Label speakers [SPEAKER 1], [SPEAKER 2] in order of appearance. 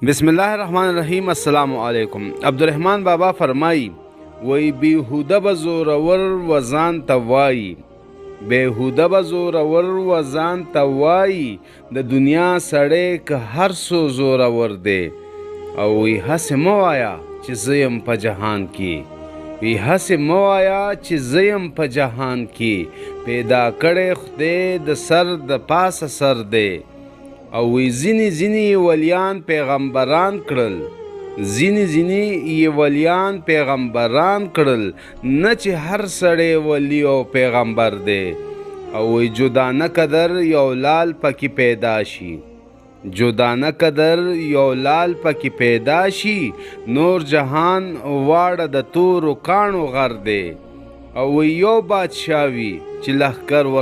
[SPEAKER 1] بسم الله الرحمن الرحیم. السلام علیکم. عبدالرحمن بابا فرمایي وی بیهوده به زورور و ځان ته وایي، بیهوده به زورور و ځان ته وایي، د دنیا سړی که هر څو زورور دی. او وی هسې مه وایه چې زه یم په جهان کې، وی هسې مه وایه چې زه یم په جهان کې، پیدا کړی خدای د سر د پاسه سر دی. او وی ځینې ولیان پیغمبران کړل، ځینې ولیان پیغمبران کړل، نه چې هر سړی ولی او پیغمبر دی. او وی جدانه قدر یو لال پکې پیدا شي، جدانه قدر یو لال پکې پیدا شي، نور جهان واړه د تورو کاڼو غر دی. او وی یو بادشاه وي چې لښکر